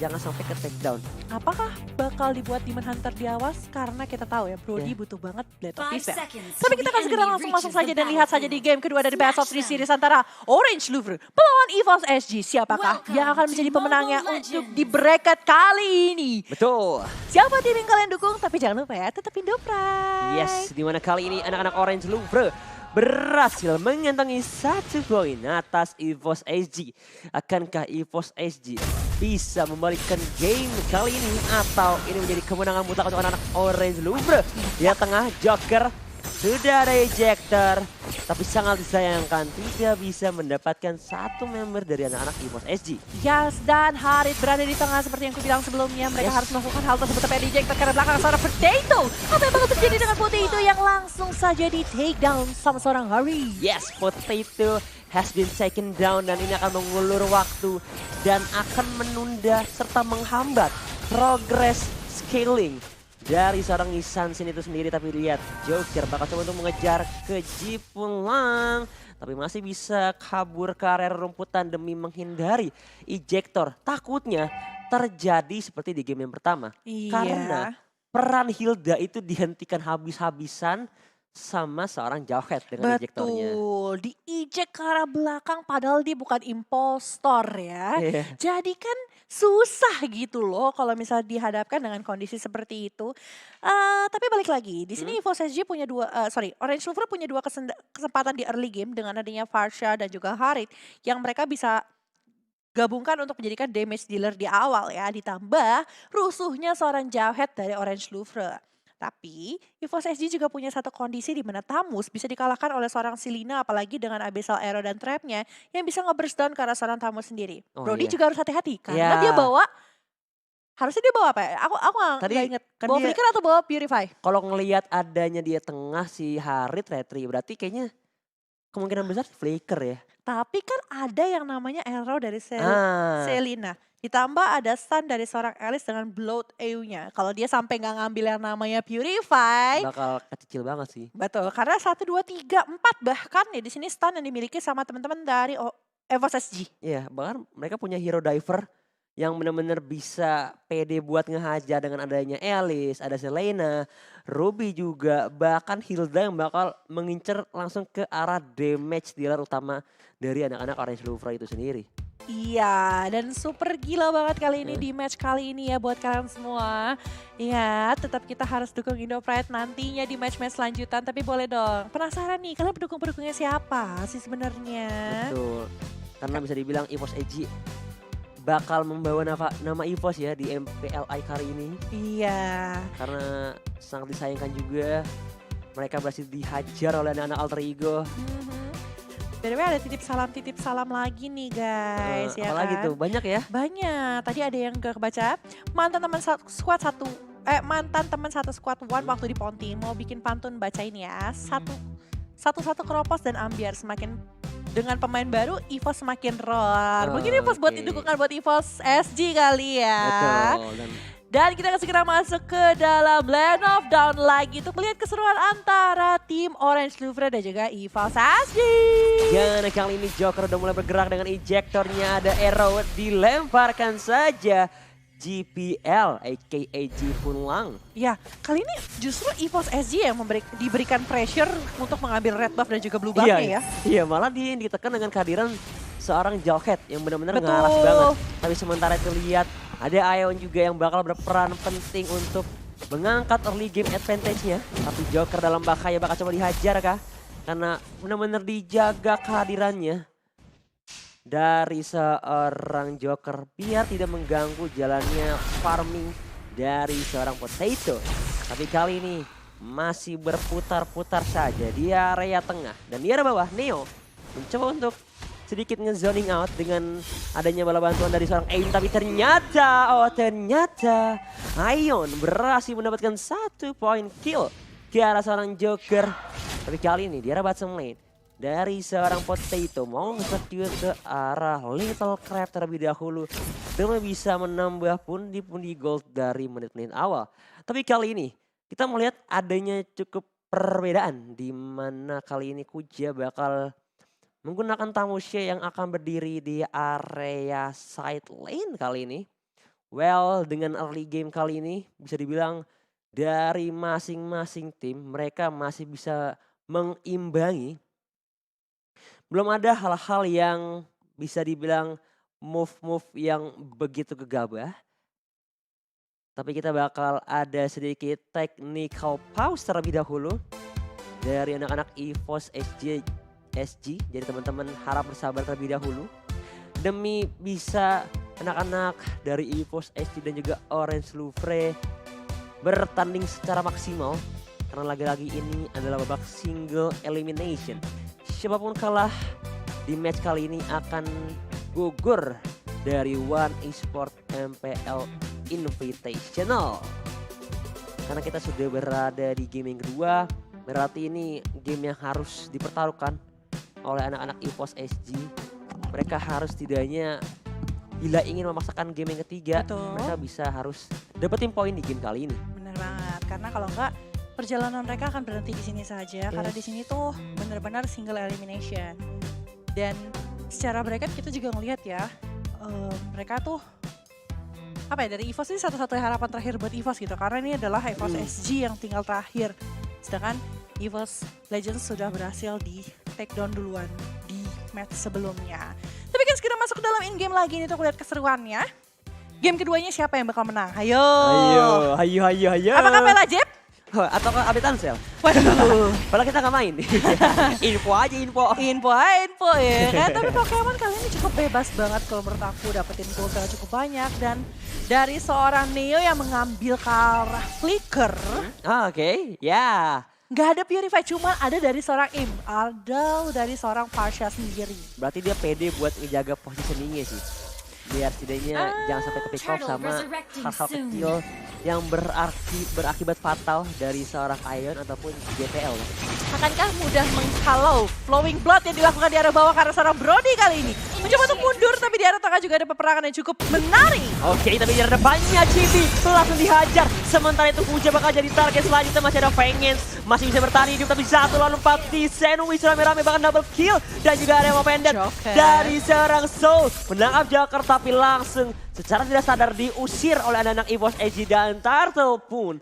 jangan sampai ke take down. Apakah bakal dibuat Demon Hunter diawas? Karena kita tahu ya, Brody butuh banget Blade of Peace. Tapi kita akan segera langsung masuk saja dan lihat saja di game kedua dari Best of 3 series antara Orange Louvre melawan EVOS SG. Siapakah yang akan menjadi pemenangnya untuk di bracket kali ini? Betul. Siapa tim yang kalian dukung? Tapi jangan lupa ya, tetap Indopride. Yes, dimana kali ini anak-anak Orange Louvre berhasil mengantongi 1 poin atas EVOS SG. Akankah EVOS SG bisa membalikkan game kali ini atau ini menjadi kemenangan mutlak untuk anak-anak Orange Louvre? Di tengah Joker sudah ada ejector, tapi sangat disayangkan tidak bisa mendapatkan satu member dari anak-anak EVOS SG. Yas dan Harit berada di tengah seperti yang kubilang sebelumnya. Mereka harus melakukan hal tersebut tapi ejector karena belakang seorang Potato. Apa yang bakal terjadi dengan Potato yang langsung saja di take down sama seorang Harit? Yes, Potato has been taken down dan ini akan mengulur waktu dan akan menunda serta menghambat progress scaling dari seorang Isansin itu sendiri. Tapi lihat, Joker bakal coba untuk mengejar ke Jipulang. Tapi masih bisa kabur ke area rumputan demi menghindari ejector. Takutnya terjadi seperti di game yang pertama. Iya. Karena peran Hilda itu dihentikan habis-habisan sama seorang Jawhead dengan ejektornya. Betul, di-eject ke arah belakang padahal dia bukan impostor ya. Iya. Jadi kan susah gitu loh kalau misalnya dihadapkan dengan kondisi seperti itu. Tapi balik lagi, di sini EVOS SG punya Orange Louvre punya dua kesempatan di early game dengan adanya Farsha dan juga Harit yang mereka bisa gabungkan untuk menjadikan damage dealer di awal ya. Ditambah rusuhnya seorang Jawhead dari Orange Louvre. Tapi EVOS SG juga punya satu kondisi di mana Tamus bisa dikalahkan oleh seorang Selena apalagi dengan Abyssal Arrow dan Trapnya yang bisa nge-burst down ke arah seorang Tamus sendiri. Oh Brody iya. juga harus hati-hati karena Iya. dia harusnya dia bawa apa ya? Aku Tadi nggak inget. kan Bawa dia- Flicker atau bawa Purify? Kalau ngelihat adanya dia tengah si Harit Retri, berarti kayaknya kemungkinan besar Flicker ya. Tapi kan ada yang namanya Arrow dari Ah, Selena. Ditambah ada stun dari seorang Alice dengan Blood EU-nya. Kalau dia sampai nggak ngambil yang namanya Purify, bakal kecil banget sih. betul, karena 1, 2, 3, 4 bahkan ya di sini stun yang dimiliki sama teman-teman dari EVOS SG. Iya, bahkan mereka punya hero diver yang benar-benar bisa pede buat ngehajar dengan adanya Alice, ada Selena, Ruby juga, bahkan Hilda yang bakal mengincar langsung ke arah damage dealer utama dari anak-anak Orange Louvre itu sendiri. Iya, dan super gila banget kali ini di match kali ini ya buat kalian semua. Ya, tetap kita harus dukung Indopride nantinya di match-match selanjutan. Tapi boleh dong, penasaran nih kalian pendukung-pendukungnya siapa sih sebenarnya? Betul, karena bisa dibilang EVOS EG bakal membawa nama EVOS ya di MPLI kali ini. Iya. Karena sangat disayangkan juga mereka berhasil dihajar oleh anak-anak alter ego. BTW ada titip salam lagi nih guys, ya Apalagi kan? tuh, banyak ya. Banyak. Tadi ada yang gak kebaca. Mantan teman satu squad one waktu di Ponti mau bikin pantun bacain ya. Satu keropos dan ambiar semakin dengan pemain baru EVOS semakin roar. Mungkin EVOS buat Oke. dukungan buat EVOS SG kali ya. Betul. Dan kita akan segera masuk ke dalam Land of Dawn lagi untuk melihat keseruan antara tim Orange Louvre dan juga EVOS SG. Dan kali ini Joker udah mulai bergerak dengan ejektornya, ada arrow dilemparkan saja. GPL aka Jipulang. Ya, kali ini justru EVOS SG yang diberikan pressure untuk mengambil red buff dan juga blue buff-nya ya. Iya, malah ditekan dengan kehadiran seorang Jawhead yang benar-benar Betul. ngalas banget. Tapi sementara itu lihat ada Ion juga yang bakal berperan penting untuk mengangkat early game advantage-nya. Tapi Joker dalam bahaya, bakal coba dihajar kah? Karena benar-benar dijaga kehadirannya dari seorang Joker biar tidak mengganggu jalannya farming dari seorang Potato. Tapi kali ini masih berputar-putar saja di area tengah. Dan di area bawah Neo mencoba untuk sedikit nge-zoning out dengan adanya bala bantuan dari seorang Aim. Tapi ternyata Ion berhasil mendapatkan 1 point kill ke arah seorang Joker. Tapi kali ini di arah bottom lane dari seorang Potato mau nge-secure ke arah Little Crab terlebih dahulu demi bisa menambah pundi-pundi gold dari menit-menit awal. Tapi kali ini kita melihat adanya cukup perbedaan di mana kali ini Kuja bakal menggunakan Tamusya yang akan berdiri di area side lane kali ini Well, dengan early game kali ini bisa dibilang dari masing-masing tim mereka masih bisa mengimbangi. Belum ada hal-hal yang bisa dibilang move-move yang begitu gegabah. Tapi kita bakal ada sedikit technical pause terlebih dahulu dari anak-anak EVOS SG. Jadi teman-teman harap bersabar terlebih dahulu. Demi bisa anak-anak dari EVOS SG dan juga Orange Louvre bertanding secara maksimal. Karena lagi-lagi ini adalah babak single elimination. Siapapun kalah di match kali ini akan gugur dari One Esport MPL Invitational. Karena kita sudah berada di game yang kedua, berarti ini game yang harus dipertaruhkan oleh anak-anak EVOS SG. Mereka harus tidaknya bila ingin memaksakan game yang ketiga, Betul. mereka bisa harus dapetin poin di game kali ini. Bener banget, karena kalau enggak perjalanan mereka akan berhenti di sini saja. Karena Yes. di sini tuh benar-benar single elimination. Dan secara bracket kita juga ngelihat ya, mereka tuh apa ya, dari EVOS ini satu-satunya harapan terakhir buat EVOS gitu. Karena ini adalah EVOS SG yang tinggal terakhir. Sedangkan EVOS Legends sudah berhasil di take down duluan di match sebelumnya. Tapi kan segera masuk ke dalam in-game lagi nih, tuh lihat keseruannya. Game keduanya siapa yang bakal menang? Ayo. Ayo. Apakah Pela Jeb? Atau ke update Ansel? Waduh. Padahal kita nggak main. Info aja info. Info ya kan. Tapi Pokemon kali ini cukup bebas banget kalau menurut aku, dapetin gold yang cukup banyak. Dan dari seorang Neo yang mengambil ke arah Flicker, Oke, ya. nggak ada Purify, cuma ada dari seorang Im, ada dari seorang Pasha sendiri. Berarti dia pede buat ngejaga positioningnya sih. Biar setidaknya jangan sampai ke pick off sama hal-hal kecil yang berakibat fatal dari seorang Ion ataupun GPL. Akankah mudah menghalau Flowing Blood yang dilakukan di arah bawah karena seorang Brody kali ini? Mencoba untuk mundur, tapi di arah tengah juga ada peperangan yang cukup menarik. Oke, tapi di depannya Chibi langsung dihajar. Sementara itu Huja bakal jadi target selanjutnya. Masih ada Vengeance, masih bisa bertahan hidup, tapi 1 lawan 4 di Sandwich rame-rame bahkan double kill. Dan juga ada yang mau pendek Joker. dari seorang Soul menangkap Joker, tapi langsung secara tidak sadar diusir oleh anak-anak EVOS SG, dan Turtle pun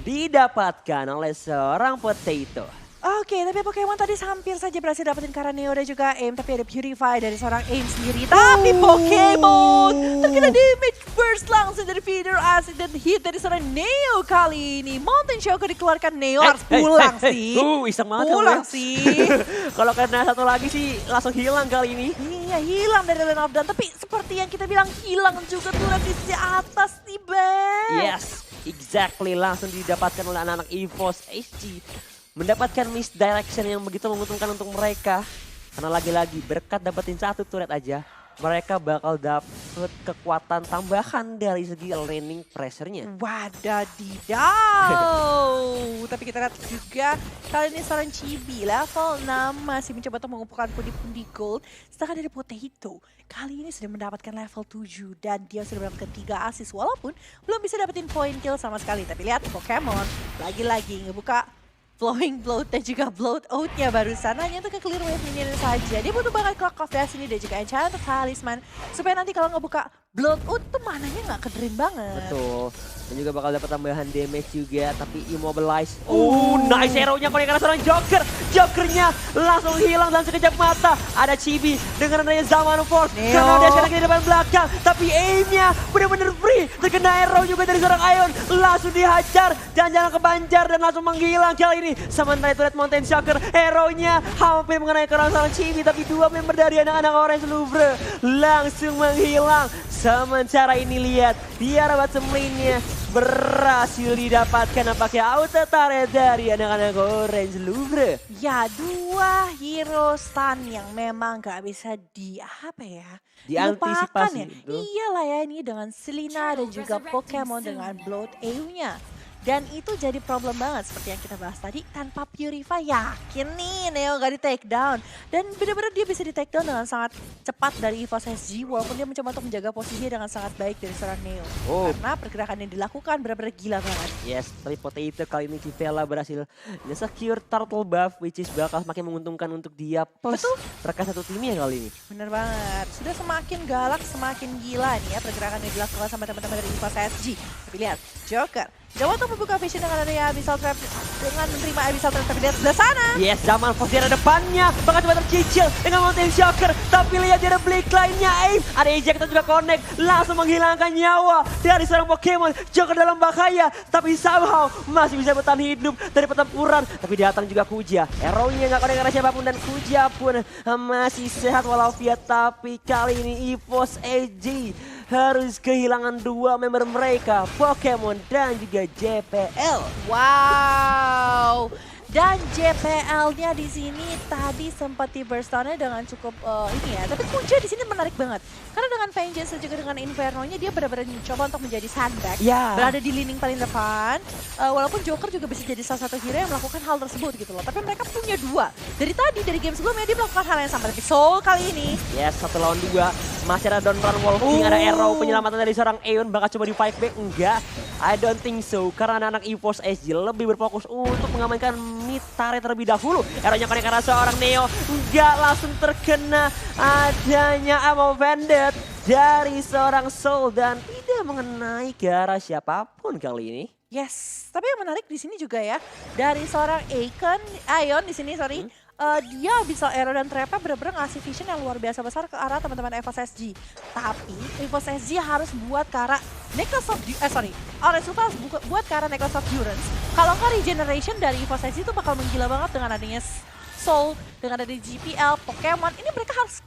didapatkan oleh seorang Potato. Oke, tapi Pokemon tadi hampir saja berhasil dapetin karena Neo dan juga Aim, tapi ada Purify dari seorang Aim sendiri. Tapi Pokemon terkena damage burst langsung dari Feeder Acid dan hit dari seorang Neo kali ini. Mountain Shocker dikeluarkan, Neo harus pulang sih. Iseng banget Pulang kamu ya. sih. Kalau kena satu lagi sih langsung hilang kali ini. Iya, hilang dari line of down. Tapi seperti yang kita bilang, hilang juga turret di sisi atas nih, Bang. Yes, exactly, langsung didapatkan oleh anak-anak EVOS SG. Mendapatkan misdirection yang begitu menguntungkan untuk mereka. Karena lagi-lagi berkat dapetin satu turret aja, mereka bakal dapet kekuatan tambahan dari segi laning pressure-nya. Wadadidaw. Tapi kita lihat juga kali ini seorang Chibi level 6 masih mencoba untuk mengumpulkan pundi-pundi gold. Sedangkan dari Potato kali ini sudah mendapatkan level 7 dan dia sudah mendapatkan 3 assist walaupun belum bisa dapetin point kill sama sekali. Tapi lihat Pokemon lagi-lagi ngebuka Flowing Bloat dan juga Bloat Out-nya barusan hanya untuk ke clear wave minion saja. Dia butuh banget Clock of Destiny dan juga Enchanted Talisman supaya nanti kalau ngebuka Bloat Out tuh mananya nggak ke-drain banget. Betul. Dan juga bakal dapat tambahan damage juga, tapi immobilize. Nice hero-nya karena seorang Joker. Jokernya langsung hilang dalam sekejap mata. Ada Chibi dengan adanya Zaman Force. Neo. Karena dia sekarang di depan belakang. Tapi aim-nya benar-benar free. Terkena hero juga dari seorang Ion. Langsung dihajar. Jangan-jangan kebanjar dan langsung menghilang kali ini. Sementara itu Red Mountain Shocker. Hero-nya hampir mengenai kerang seorang Chibi. Tapi dua member dari anak-anak Orange Louvre langsung menghilang. Sementara ini lihat di arah bottom lane-nya berhasil didapatkan nampaknya auto turret dari anak-anak Orange Louvre. Ya, dua hero stun yang memang gak bisa dilupakan Diantisipasi, ya. betul. Iyalah ya, ini dengan Selena dan juga Pokemon dengan Bloat EU-nya. Dan itu jadi problem banget seperti yang kita bahas tadi. Tanpa Purify yakin nih Neo gak di take down. Dan benar-benar dia bisa di take down dengan sangat cepat dari EVOS SG. Walaupun dia mencoba untuk menjaga posisinya dengan sangat baik dari seorang Neo. Oh. Karena pergerakan yang dilakukan benar-benar gila banget. Yes, tapi Potato kali ini Civella berhasil secure turtle buff, which is bakal semakin menguntungkan untuk dia. Plus rekan satu timnya kali ini. Bener banget. Sudah semakin galak, semakin gila nih ya pergerakan yang dilakukan sama teman-teman dari EVOS SG. Tapi lihat, Joker coba untuk membuka vision dengan adanya Abyssal Trap, dengan menerima Abyssal Trap, tapi lihat sebelah sana. Yes, zaman Fox di arah depannya, bakal coba tercicil dengan Mountain Shocker. Tapi lihat dia ada blink lainnya, aim. Ada ejector juga connect, langsung menghilangkan nyawa dari seorang Pokemon. Joker dalam bahaya, tapi somehow masih bisa bertahan hidup dari pertempuran. Tapi datang juga Kuja, arrow-nya nggak connect karena siapapun, dan Kuja pun masih sehat walafiat. Tapi kali ini EVOS SG harus kehilangan dua member mereka, Pokemon dan juga JPL. Wow. Dan JPL-nya di sini tadi sempat di-burst-nya dengan cukup ini ya. Tapi Kuja di sini menarik banget. Karena dengan Vengeance dan juga dengan Inferno-nya dia benar-benar mencoba untuk menjadi sandbag. Ya. Berada di lini paling depan. Walaupun Joker juga bisa jadi salah satu hero yang melakukan hal tersebut gitu loh. Tapi mereka punya dua. Dari tadi, dari game sebelumnya dia melakukan hal yang sama. Tapi Soul kali ini. Yes, 1 lawan 2. Masih ada Don Run Walking, ada arrow penyelamatan dari seorang Aeon. Bakal coba di fight back? Enggak. I don't think so. Karena anak-anak EVOS SG lebih berfokus untuk mengamankan mid turret terlebih dahulu. Arrow-nya connect karena seorang Neo. Enggak langsung terkena adanya ammo bandit dari seorang Soul. Dan tidak mengenai ke arah siapapun kali ini. Yes, tapi yang menarik di sini juga ya. Dari seorang Ion di sini sorry. Dia bisa arrow dan trap bener-bener ngasih vision yang luar biasa besar ke arah teman-teman EVOS SG. Tapi EVOS SG harus buat ke arah Orange Lupa harus buat ke arah Necklace of Durance. Kalau nggak regeneration dari EVOS SG itu bakal menggila banget dengan adanya Soul, dengan adanya GPL, Pokemon. Ini mereka harus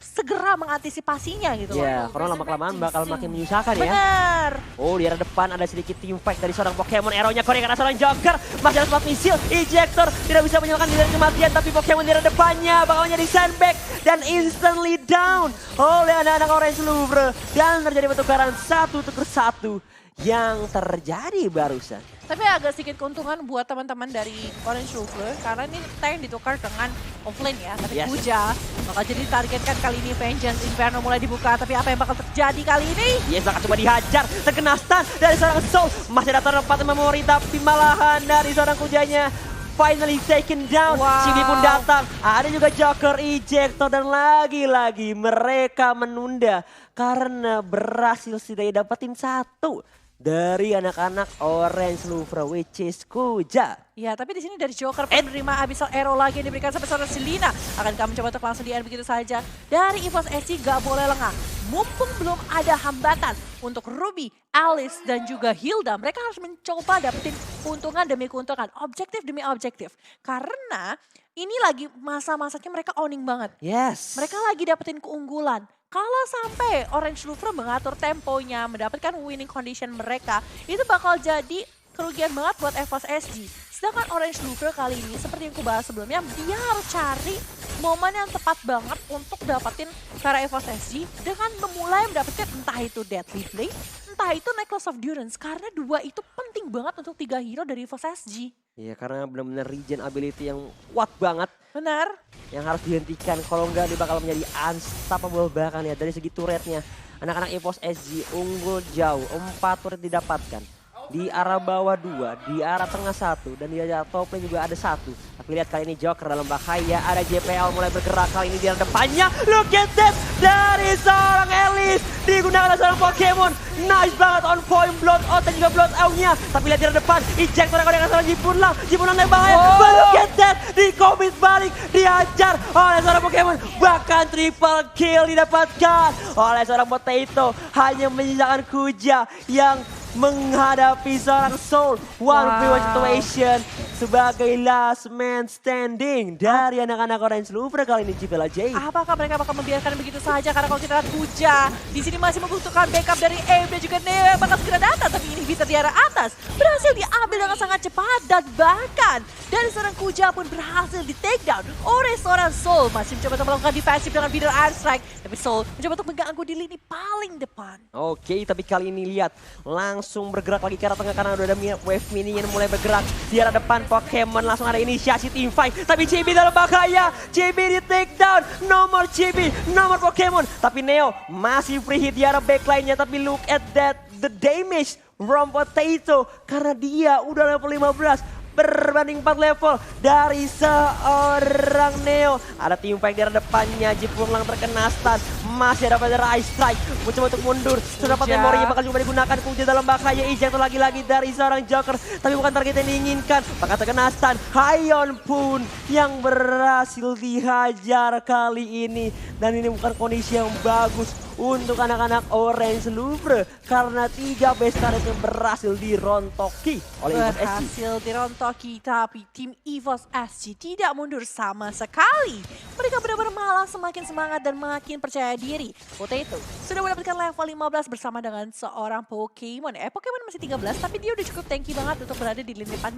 segera mengantisipasinya gitu loh. Ya, karena lama-kelamaan bakal makin menyusahkan ya. Bener. Oh, di arah depan ada sedikit team fight dari seorang Pokemon. Arrow-nya connect karena seorang Joker. Masih ada spot misil. Ejector tidak bisa menyelamatkan diri dari kematian. Tapi Pokemon di arah depannya bakal menjadi sandbag. Dan instantly down oleh anak-anak Orange Louvre. Dan terjadi pertukaran 1-1 yang terjadi barusan. Tapi agak sedikit keuntungan buat teman-teman dari Orange Louvre karena ini tank ditukar dengan offlane ya. Tapi Yes. Kuja bakal jadi ditargetkan kali ini. Vengeance Inferno mulai dibuka, tapi apa yang bakal terjadi kali ini? Yes, bakal coba dihajar. Terkena stun dari seorang Soul. Masih ada tempat memori, tapi malahan dari seorang Kujanya finally taken down. Wow. Sini pun datang. Ada juga Joker, ejector, dan lagi-lagi mereka menunda karena berhasil setidaknya dapetin satu dari anak-anak Orange Louvre, which is Kuja. Ya, tapi di sini dari Joker menerima Abyssal Arrow lagi yang diberikan sampai seorang Selena. Akankah mencoba untuk langsung di-end begitu saja? Dari EVOS SG gak boleh lengah. Mumpung belum ada hambatan untuk Ruby, Alice, dan juga Hilda. Mereka harus mencoba dapetin keuntungan demi keuntungan. Objektif demi objektif. Karena ini lagi masa-masanya mereka owning banget. Yes. Mereka lagi dapetin keunggulan. Kalau sampai Orange Louvre mengatur temponya, mendapatkan winning condition mereka, itu bakal jadi kerugian banget buat EVOS SG. Sedangkan Orange Louvre kali ini, seperti yang aku bahas sebelumnya, dia harus cari momen yang tepat banget untuk dapetin para EVOS SG dengan memulai mendapatkan entah itu Deadly Blade, entah itu Necklace of Durance. Karena dua itu penting banget untuk 3 hero dari EVOS SG. Iya, karena benar-benar regen ability yang kuat banget. Benar. Yang harus dihentikan, kalau enggak dia bakal menjadi unstoppable. Bahkan ya dari segi turretnya. Anak-anak EVOS SG unggul jauh, 4 turret didapatkan. Di arah bawah 2, di arah tengah 1, dan di arah top lane juga ada 1. Tapi lihat kali ini Joker dalam bahaya, ada JPL mulai bergerak kali ini di arah depannya. Look at that, dari seorang Alice, digunakan oleh seorang Pokemon. Nice banget on point, blood out dan juga blood out-nya. Tapi lihat di arah depan, ejector yang dengan seorang Jipunlang. Jipunlang yang bahaya, but look at that, di commit balik, dihajar oleh seorang Pokemon. Bahkan triple kill didapatkan oleh seorang Potato. Hanya menyisakan Kuja yang menghadapi seorang Soul. 1v1 situation sebagai last man standing dari anak-anak Orange Louvre kali ini Cipela J. Apakah mereka bakal membiarkan begitu saja? Karena kalau kita lihat Kuja di sini masih membutuhkan backup dari Aim dan juga Neo yang bakal segera datang. Tapi ini Vita di arah atas berhasil diambil dengan sangat cepat, dan bahkan dari seorang Kuja pun berhasil di take down oleh seorang Soul. Masih mencoba untuk melakukan defensif dengan Bitter Iron Strike. Tapi Soul mencoba untuk mengganggu di lini paling depan. Oke, tapi kali ini lihat langsung bergerak lagi ke arah tengah karena udah ada wave minion mulai bergerak di arah depan Pokemon. Langsung ada inisiasi team fight, tapi CB dalam bahaya. CB di take down, nomor CB, nomor Pokemon. Tapi Neo masih free hit di arah backline-nya, tapi look at that, the damage from Potato karena dia udah level 15. Berbanding 4 level dari seorang Neo. Ada tim fight di arah depannya, Jipung lang terkena stun. Masih ada pada Ice Strike, mencoba untuk mundur. Sudah dapat memorinya, bakal coba digunakan. Kuja dalam bahaya, eject lagi-lagi dari seorang Joker. Tapi bukan target yang diinginkan, bakal terkena stun. Haiyon pun yang berhasil dihajar kali ini. Dan ini bukan kondisi yang bagus untuk anak-anak Orange Louvre karena 3 base turretnya berhasil dirontoki oleh EVOS SG. Berhasil dirontoki, tapi tim EVOS SG tidak mundur sama sekali. Mereka benar-benar malah semakin semangat dan makin percaya diri. Potato sudah mendapatkan level 15 bersama dengan seorang Pokemon. Pokemon masih 13, tapi dia udah cukup tanky banget untuk berada di lini depan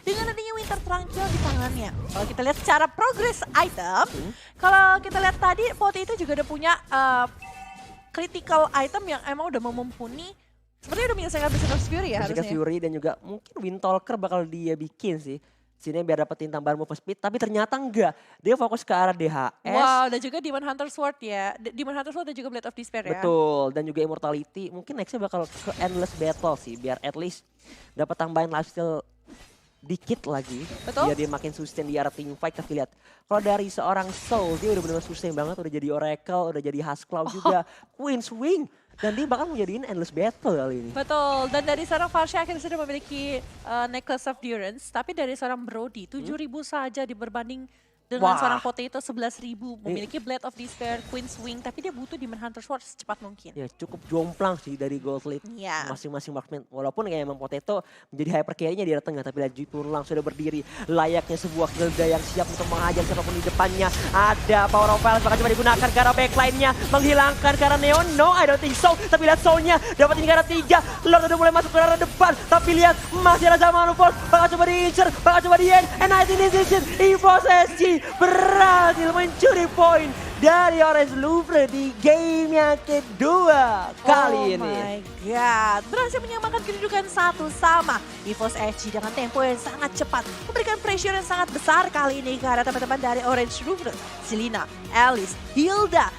dengan adanya Winter Tranquil di tangannya. Kalau kita lihat secara progress item, kalau kita lihat tadi Potato juga udah punya critical item yang emang udah mumpuni. Sepertinya udah menyelesaikan Vision of Fury ya harusnya. Fury dan juga mungkin Windtalker bakal dia bikin sih. Sini biar dapetin tambahan move speed, tapi ternyata enggak. Dia fokus ke arah DHS. Wow, dan juga Demon Hunter Sword ya. Demon Hunter Sword dan juga Blade of Despair ya. Betul, dan juga Immortality. Mungkin nextnya bakal ke Endless Battle sih, biar at least dapat tambahan lifesteal dikit lagi. Betul. Biar dia makin sustain di arah team fight. Tapi lihat, kalau dari seorang Soul, dia udah benar-benar sustain banget. Udah jadi Oracle, udah jadi Huskclaw juga. Queen's Wing. Dan dia bakal menjadiin Endless Battle kali ini. Betul, dan dari seorang Farsha akhirnya sudah memiliki Necklace of Durance. Tapi dari seorang Brody, 7.000 saja berbanding dengan seorang Potato 11.000. Memiliki Blade of Despair, Queen's Wing, tapi dia butuh Demon Hunter Sword secepat mungkin. Ya cukup jomplang sih dari Gold League masing-masing marksman. Walaupun kayak emang Potato menjadi hyper carry-nya di arah tengah. Tapi lihat Jipun lang sudah berdiri layaknya sebuah Gilda yang siap untuk menghajar siapapun di depannya. Ada Power of Violence bakal coba digunakan ke arah backline-nya. Menghilangkan ke arah Neon, no I don't think so. Tapi lihat Soul-nya dapat ini ke arah 3. Lord udah mulai masuk ke arah depan. Tapi lihat masih ada Zaman Force. Bakal coba di-insert, bakal coba di-end. And I think this is EVOS SG berhasil mencuri poin dari Orange Louvre di game yang kedua kali ini. Oh my god, berhasil menyamakan kedudukan satu sama. EVOS SG dengan tempo yang sangat cepat memberikan pressure yang sangat besar kali ini ke arah teman-teman dari Orange Louvre. Selena, Alice, Hilda,